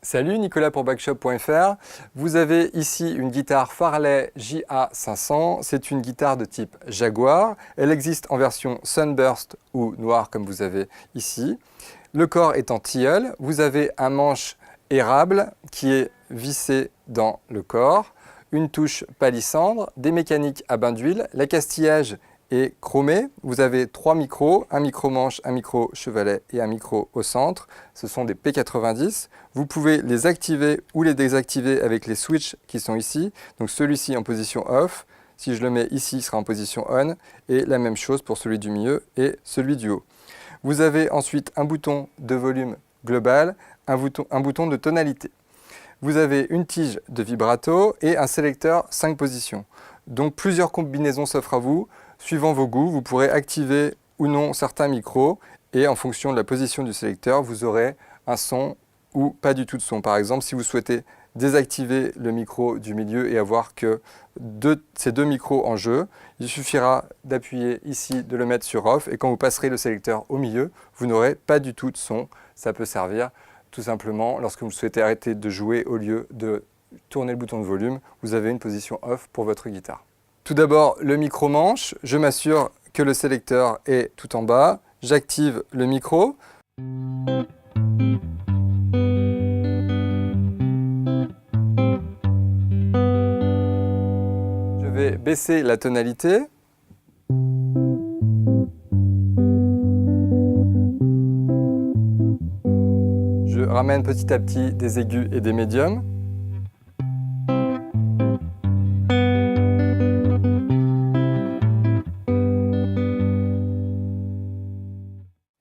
Salut, Nicolas pour Backshop.fr. Vous avez ici une guitare Farley JA500. C'est une guitare de type Jaguar. Elle existe en version Sunburst ou noir comme vous avez ici. Le corps est en tilleul. Vous avez un manche érable qui est vissé dans le corps, une touche palissandre, des mécaniques à bain d'huile. L'accastillage est chromé. Vous avez 3 micros, un micro manche, un micro chevalet et un micro au centre. Ce sont des P90. Vous pouvez les activer ou les désactiver avec les switches qui sont ici. Donc celui-ci en position off. Si je le mets ici, il sera en position on. Et la même chose pour celui du milieu et celui du haut. Vous avez ensuite un bouton de volume global, un bouton de tonalité. Vous avez une tige de vibrato et un sélecteur 5 positions. Donc plusieurs combinaisons s'offrent à vous. Suivant vos goûts, vous pourrez activer ou non certains micros et en fonction de la position du sélecteur, vous aurez un son ou pas du tout de son. Par exemple, si vous souhaitez désactiver le micro du milieu et avoir que ces deux micros en jeu, il suffira d'appuyer ici, de le mettre sur off et quand vous passerez le sélecteur au milieu, vous n'aurez pas du tout de son. Ça peut servir tout simplement lorsque vous souhaitez arrêter de jouer au lieu de tourner le bouton de volume, vous avez une position off pour votre guitare. Tout d'abord, le micro-manche. Je m'assure que le sélecteur est tout en bas. J'active le micro. Je vais baisser la tonalité. Je ramène petit à petit des aigus et des médiums.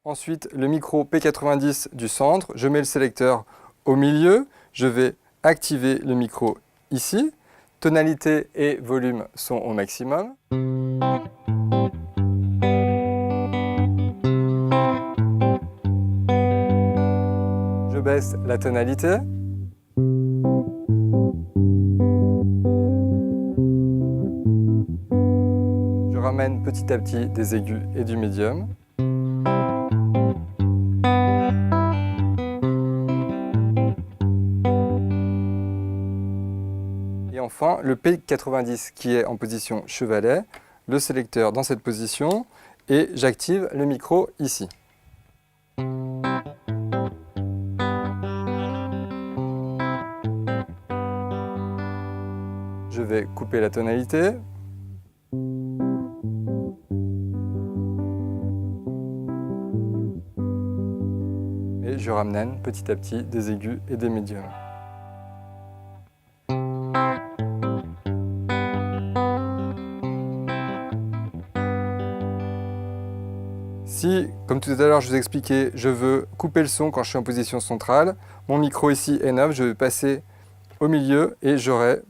Ensuite, le micro P90 du centre, je mets le sélecteur au milieu, je vais activer le micro ici. Tonalité et volume sont au maximum. Je baisse la tonalité. Je ramène petit à petit des aigus et du médium. Et enfin, le P90 qui est en position chevalet, le sélecteur dans cette position et j'active le micro ici. Je vais couper la tonalité. Et je ramène petit à petit des aigus et des médiums. Si, comme tout à l'heure je vous ai expliqué, je veux couper le son quand je suis en position centrale, mon micro ici est neuf, je vais passer au milieu et j'aurai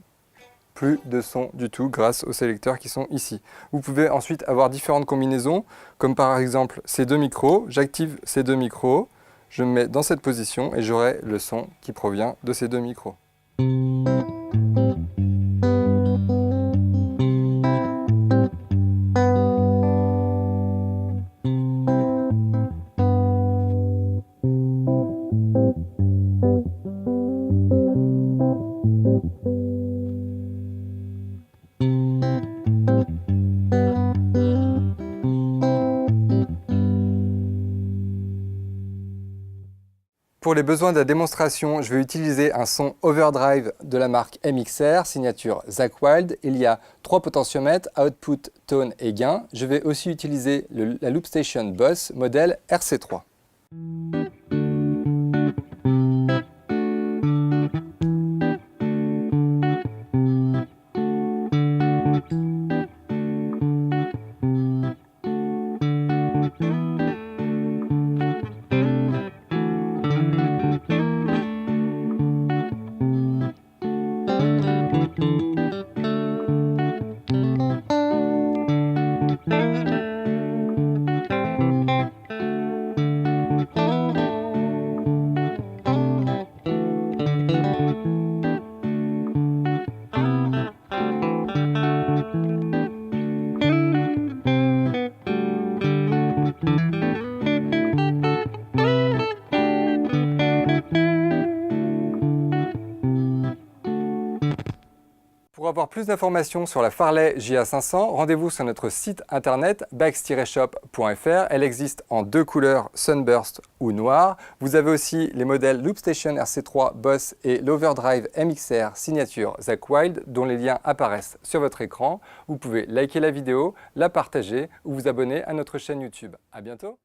plus de son du tout grâce aux sélecteurs qui sont ici. Vous pouvez ensuite avoir différentes combinaisons, comme par exemple ces deux micros. J'active ces deux micros, je me mets dans cette position et j'aurai le son qui provient de ces deux micros. Pour les besoins de la démonstration, je vais utiliser un son overdrive de la marque MXR, signature Zakk Wylde. Il y a 3 potentiomètres, output, tone et gain. Je vais aussi utiliser la Loopstation Boss modèle RC3. Pour avoir plus d'informations sur la Farley JA500, rendez-vous sur notre site internet bikes-shop.fr. Elle existe en deux couleurs, Sunburst ou noir. Vous avez aussi les modèles Loopstation RC3 Boss et l'Overdrive MXR signature Zakk Wylde, dont les liens apparaissent sur votre écran. Vous pouvez liker la vidéo, la partager ou vous abonner à notre chaîne YouTube. À bientôt.